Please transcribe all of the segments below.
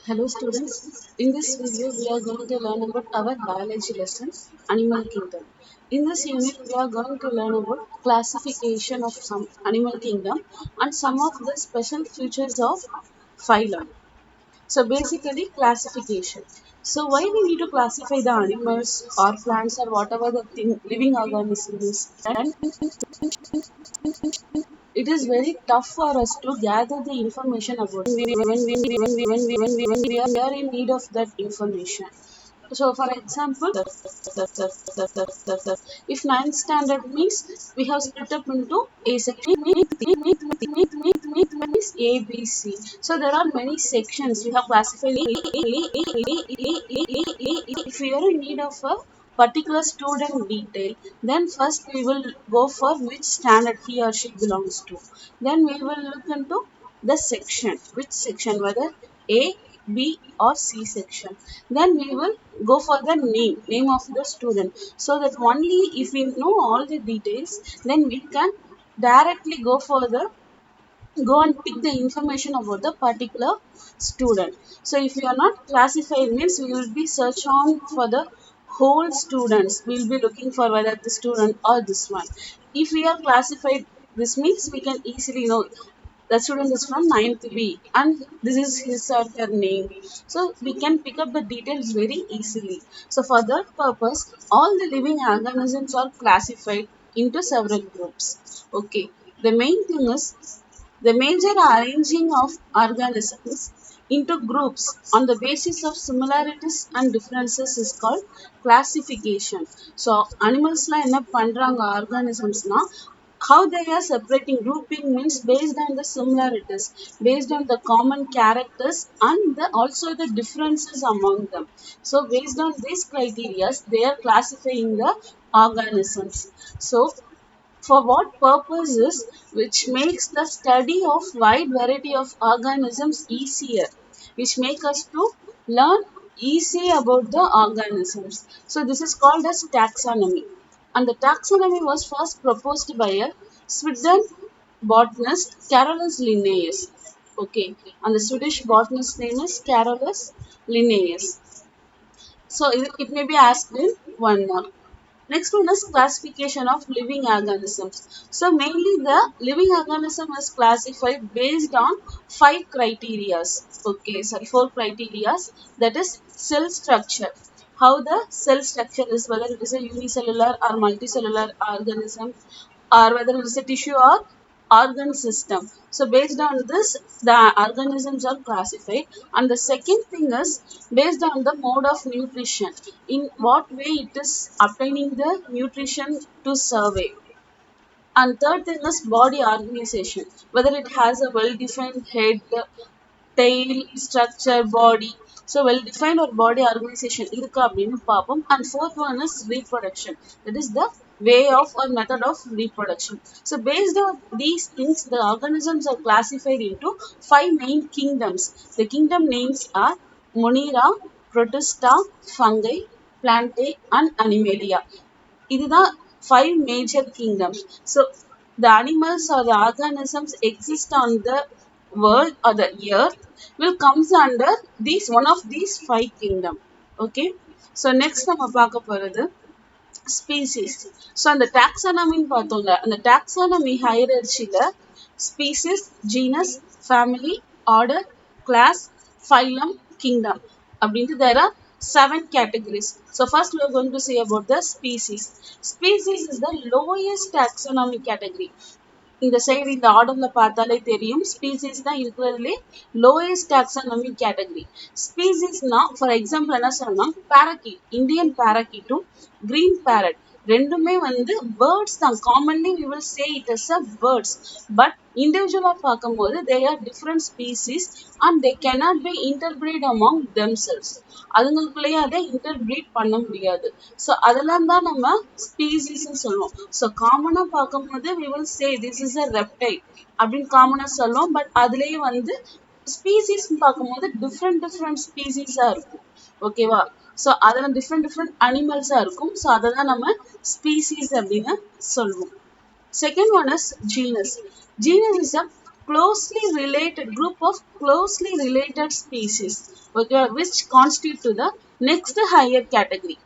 Hello students, in this video we are going to learn about our biology lesson, Animal Kingdom. In this unit we are going to learn about classification of some animal kingdom and some of the special features of phylum. So basically classification. So why we need to classify the animals or plants or whatever the living organism is? And it is very tough for us to gather the information about when we are in need of that information. So, for example, if ninth standard means we have split up into A section means A, B, C. So there are many sections we have classified. If we are in need of a particular student detail, then first we will go for which standard he or she belongs to. Then we will look into the section, which section, whether A, B or C section. Then we will go for the name of the student, so that only if we know all the details, then we can directly go and pick the information about the particular student. So if you are not classified means we will be search on for the whole students. We will be looking for whether the student or this one. If we are classified, this means we can easily know the student is from 9th B and this is his or her name. So we can pick up the details very easily. So for that purpose, all the living organisms are classified into several groups. Okay. The main thing is the major arranging of organisms into groups on the basis of similarities and differences is called classification. So animals la enna pandranga organisms na how they are separating grouping means based on the similarities, based on the common characters and also the differences among them. So based on these criteria they are classifying the organisms. So for what purposes, which makes the study of wide variety of organisms easier, which make us to learn easy about the organisms. So this is called as taxonomy, and the taxonomy was first proposed by a Sweden botanist Carolus Linnaeus. Okay, and the Swedish botanist name is Carolus Linnaeus. So it may be asked in 1 mark. Next one is classification of living organisms. So mainly the living organism is classified based on 5 criterias. Okay, sorry, 4 criterias. That is cell structure. How the cell structure is, whether it is a unicellular or multicellular organism, or whether it is a tissue or organ system. So based on this, the organisms are classified. And the second thing is based on the mode of nutrition. In what way it is obtaining the nutrition to survey. And third thing is body organization. Whether it has a well-defined head, tail, structure, body. So well-defined or body organization irukka அப்படின்னு பார்ப்போம். And fourth one is reproduction. That is the way of or method of reproduction. So based on these things, the organisms are classified into 5 main kingdoms. The kingdom names are Monera, Protista, Fungi, Plantae and Animalia. இதுதான் 5 major kingdoms. So the animals or the organisms exist on the world or the earth will comes under these one of these 5 kingdom. Okay. So next நம்ம பார்க்க போறது species. So அந்த taxonomy பார்த்தோம்ல, அந்த taxonomy hierarchy-ல species, genus, family, order, class, phylum, kingdom அப்படின்ட்டு there are 7 categories. So first we are going to say about the species. Species is the lowest taxonomy category. இந்த side இந்த ஆர்டர்ல பார்த்தாலே தெரியும் species தான் இருக்கிறதுலே லோயஸ்ட் டாக்ஸானமி கேட்டகரி. ஸ்பீசிஸ்னா for example என்ன சொல்லலாம், பேரக்கீட், இந்தியன் பேரக்கீட்டும் கிரீன் பேரட் ரெண்டுமே வந்து பேர்ட்ஸ் தான். Commonly we will say it is a birds, but இண்டிவிஜுவலா பார்க்கும்போது they are different species and they cannot be interbreed among themselves. அதுங்களுக்குள்ளேயே அதை இன்டர்பிரீட் பண்ண முடியாது. ஸோ அதெல்லாம் தான் நம்ம ஸ்பீசிஸ்ன்னு சொல்லுவோம். ஸோ காமனாக பார்க்கும்போது we will say this is a reptile அப்படின்னு காமனாக சொல்லுவோம். பட் அதுலேயே வந்து ஸ்பீசிஸ்ன்னு பார்க்கும்போது டிஃப்ரெண்ட் ஸ்பீசிஸாக இருக்கும். ஓகேவா? ஸோ அதில் டிஃப்ரெண்ட் அனிமல்ஸாக இருக்கும். ஸோ அதை தான் நம்ம ஸ்பீசிஸ் அப்படின்னு சொல்லுவோம். Second one is genus. Genus is a closely related group of closely related species, okay, which constitute to the next higher category.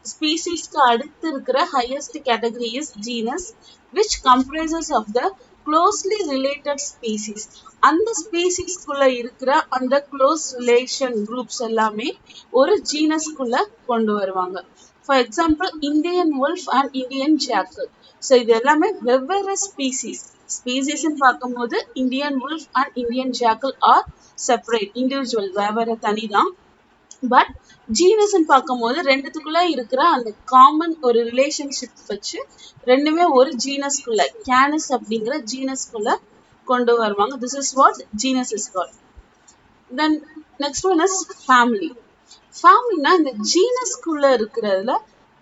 ஸ்பீசிஸ்க்கு அடுத்து இருக்கிற highest category is genus, which comprises of the closely related species. அந்த ஸ்பீசிஸ்க்குள்ள இருக்கிற அந்த close relation groups எல்லாமே ஒரு ஜீனஸ்க்குள்ள கொண்டு வருவாங்க. For example Indian wolf and Indian jackal. So இது எல்லாமே வெவ்வேறு ஸ்பீசிஸ். ஸ்பீசிஸ்ன்னு பார்க்கும்போது Indian wolf and Indian jackal R separate individual, வேற தனி தான். பட் ஜீனஸ்ன்னு பார்க்கும்போது ரெண்டுத்துக்குள்ள இருக்கிற அந்த காமன் ஒரு ரிலேஷன்ஷிப் வச்சு ரெண்டுமே ஒரு ஜீனஸ்குள்ள கேனஸ் அப்படிங்கிற ஜீனஸ்குள்ள கொண்டு வருவாங்க. This is what genus is called. Then next one is family. ஃபேமிலினா இந்த ஜீனஸ்குள்ள இருக்கிறதுல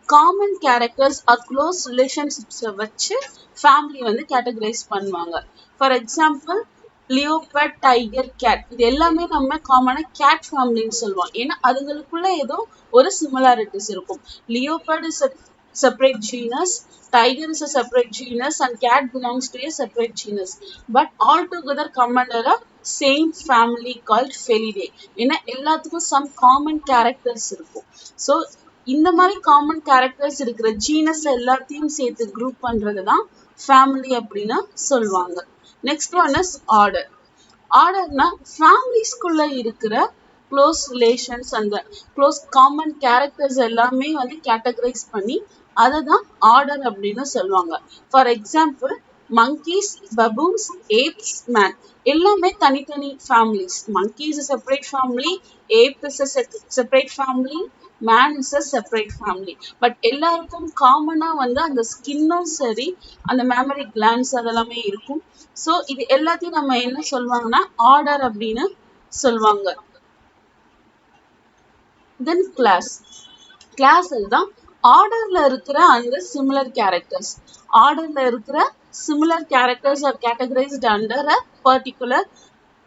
காமன் கேரக்டர்ஸ் ஆர் க்ளோஸ் ரிலேஷன்ஷிப்ஸை வச்சு ஃபேமிலி வந்து கேட்டகரைஸ் பண்ணுவாங்க. For example leopard, tiger, cat, இது எல்லாமே நம்ம காமனா கேட் ஃபேமிலின்னு சொல்லுவோம். ஏன்னா அதுங்களுக்குள்ள ஏதோ ஒரு சிமிலாரிட்டிஸ் இருக்கும். Leopard is a separate genus, tiger is a separate genus, and cat belongs to a separate genus, but all together come under a same family called Felidae. ஏன்னா எல்லாத்துக்கும் some common characters இருக்கும். So இந்த மாதிரி common characters இருக்கிற genus எல்லாத்தையும் சேர்த்து group பண்றது தான் ஃபேமிலி அப்படின்னு சொல்லுவாங்க. Next one is order. ஆர்டர்னா ஃபேமிலிஸ்குள்ள இருக்கிற க்ளோஸ் ரிலேஷன்ஸ் அந்த க்ளோஸ் காமன் கேரக்டர்ஸ் எல்லாமே வந்து கேட்டகரைஸ் பண்ணி அதை தான் ஆர்டர் அப்படின்னு சொல்லுவாங்க. For example monkeys, baboons, apes, man, எல்லாமே தனித்தனி ஃபேமிலிஸ். monkey is a separate family, ape is a separate family, man is a separate family. But எல்லாருக்கும் காமனா வந்து அந்த ஸ்கின்னும் சரி அந்த மேமரி கிளான்ஸ் அதெல்லாமே இருக்கும். ஸோ இது எல்லாத்தையும் நம்ம என்ன சொல்லுவாங்கன்னா ஆர்டர் அப்படின்னு சொல்லுவாங்க. தென் கிளாஸ். கிளாஸில் தான் ஆர்டர்ல இருக்கிற அந்த சிமிலர் கேரக்டர்ஸ். ஆர்டர்ல இருக்கிற similar characters are categorized under a particular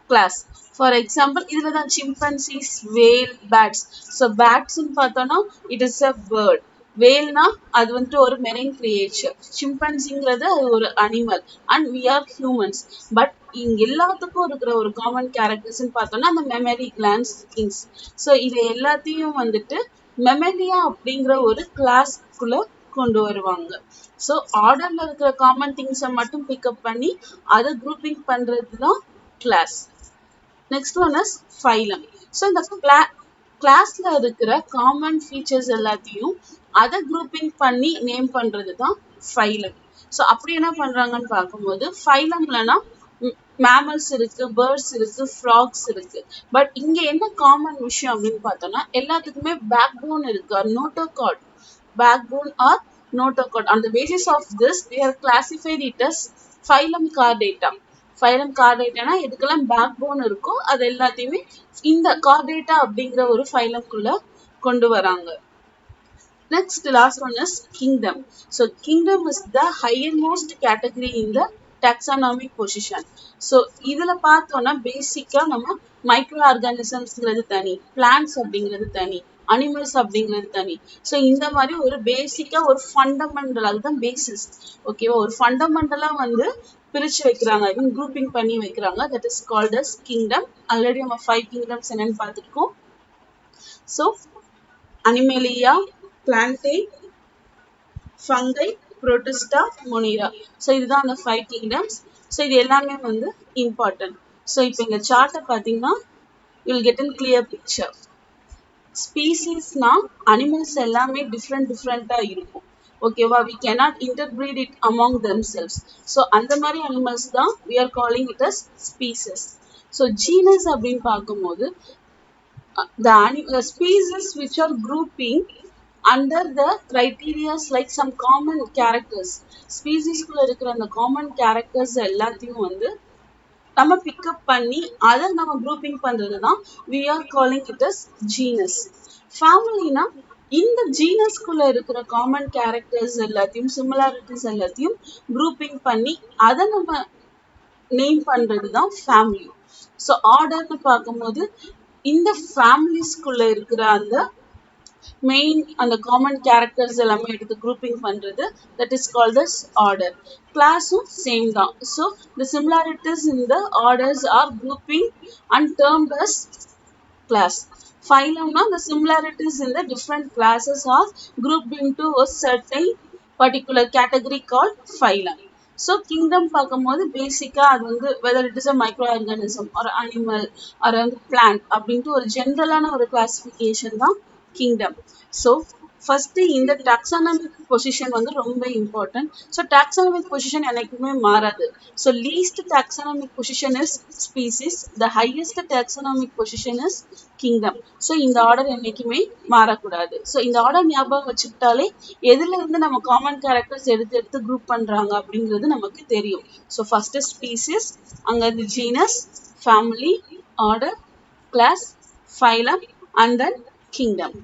class. For example, இதுல தான் chimpanzees, whale, bats. So bats ன்னு பார்த்தோம்னா it is a bird. whaleனா அது வந்துட்டு ஒரு marine creature. chimpanzeeங்கிறது அது ஒரு animal and we are humans. But இங்க எல்லாத்துக்கும் இருக்கிற ஒரு காமன் கேரக்டர்ஸ்ன்னு பார்த்தோம்னா அந்த மெமரி கிளான்ஸ் திங்ஸ். ஸோ இது எல்லாத்தையும் வந்துட்டு மெமலியா அப்படிங்கிற ஒரு கிளாஸ்க்குள்ள கொண்டு வருவாங்க. ஸோ ஆர்டர்ல இருக்கிற காமன் திங்ஸை மட்டும் பிக்கப் பண்ணி அதை குரூப்பிங் பண்றது தான் class. Next one is phylum. So இந்த கிளாஸ்ல இருக்கிற காமன் ஃபீச்சர்ஸ் எல்லாத்தையும் அதை குரூப்பிங் பண்ணி நேம் பண்றது தான் ஃபைலம். ஸோ அப்படி என்ன பண்றாங்கன்னு பார்க்கும்போது ஃபைலம்லனா மேமல்ஸ் இருக்கு, பேர்ட்ஸ் இருக்கு, ஃப்ராக்ஸ் இருக்கு. பட் இங்க என்ன காமன் விஷயம் அப்படின்னு பார்த்தோம்னா எல்லாத்துக்குமே பேக் போன் இருக்கு, notochord. backbone or notochord. On the basis of this, they are classified it as phylum Chordata. Phylum Chordata எதுக்கெல்லாம் பேக்போன் இருக்கோ அது எல்லாத்தையுமே இந்த Chordata அப்படிங்கிற ஒரு ஃபைலம்குள்ள கொண்டு வராங்க. Next, last one is kingdom. So kingdom is the highermost category in the taxonomic position. So இதுல பார்த்தோம்னா பேசிக்கா நம்ம மைக்ரோ ஆர்கானிசம்ஸ்ங்கிறது தனி, பிளான்ட்ஸ் அப்படிங்கிறது தனி, அனிமல்ஸ் அப்படிங்கிறது தனி. ஸோ இந்த மாதிரி ஒரு பேசிக்கா ஒரு ஃபண்டமெண்டல், அதுதான் பேசிஸ். ஓகேவா, ஒரு ஃபண்டமெண்டலா வந்து பிரிச்சு வைக்கிறாங்க, ஐ மீன் குரூப்பிங் பண்ணி வைக்கிறாங்க. That is called as kingdom. Already நம்ம 5 கிங்டம்ஸ் என்னன்னு பார்த்துருக்கோம். So Animalia, Plantae, Fungi, Protista, Monera. So இதுதான் அந்த 5 கிங்டம்ஸ். ஸோ இது எல்லாமே வந்து இம்பார்ட்டன்ட். ஸோ இப்போ இந்த சார்ட்டை பார்த்தீங்கன்னா you will get an clear picture. ஸ்பீசிஸ்னா அனிமல்ஸ் எல்லாமே டிஃப்ரெண்டா இருக்கும். ஓகேவா, we cannot interbreed it among themselves. So அந்த மாதிரி அனிமல்ஸ் தான் we are calling it as species. So genus அப்படின்னு பார்க்கும்போது the species which are grouping under the criteria like some common characters. ஸ்பீசிஸ்குள்ள இருக்கிற அந்த காமன் கேரக்டர்ஸ் எல்லாத்தையும் வந்து நம்ம பிக்கப் பண்ணி அதை நம்ம குரூப்பிங் பண்றது தான் we are calling it as genus. ஃபேமிலினா இந்த ஜீனஸ்குள்ள இருக்கிற காமன் கேரக்டர்ஸ் எல்லாத்தையும் சிமிலாரிட்டிஸ் எல்லாத்தையும் குரூப்பிங் பண்ணி அதை நம்ம நேம் பண்றது தான் ஃபேமிலி. ஸோ ஆர்டர்னு பார்க்கும்போது இந்த ஃபேமிலிஸ்குள்ள இருக்கிற அந்த மெயின் அந்த காமன் கேரக்டர்ஸ் எல்லாமே எடுத்து குரூப்பிங் பண்றது, that is called as order. கிளாஸும் சேம் தான். So the similarities in the orders are grouping and termed as class. Phylum now, the similarities in the different classes are grouped into a certain particular category called phylum. So kingdom பார்க்கும்போது பேசிக்காக அது வந்து whether it is a micro organism ஒரு animal ஒரு வந்து plant அப்படின்ட்டு ஒரு ஜென்ரலான ஒரு கிளாசிஃபிகேஷன் தான் கிங்டம். ஸோ ஃபஸ்ட்டு இந்த டாக்ஸானமிக் பொசிஷன் வந்து ரொம்ப இம்பார்ட்டன்ட். ஸோ டாக்ஸானமிக் பொசிஷன் எனக்குமே மாறாது. So least taxonomic position is species, the highest taxonomic position is kingdom. So இந்த ஆர்டர் என்றைக்குமே மாறக்கூடாது. ஸோ இந்த ஆர்டர் ஞாபகம் வச்சுக்கிட்டாலே எதுல இருந்து நம்ம காமன் கேரக்டர்ஸ் எடுத்து எடுத்து குரூப் பண்றாங்க அப்படிங்கிறது நமக்கு தெரியும். ஸோ ஃபர்ஸ்ட் ஸ்பீசிஸ், அங்க இருந்து genus, family, order, class, phylum and then kingdom.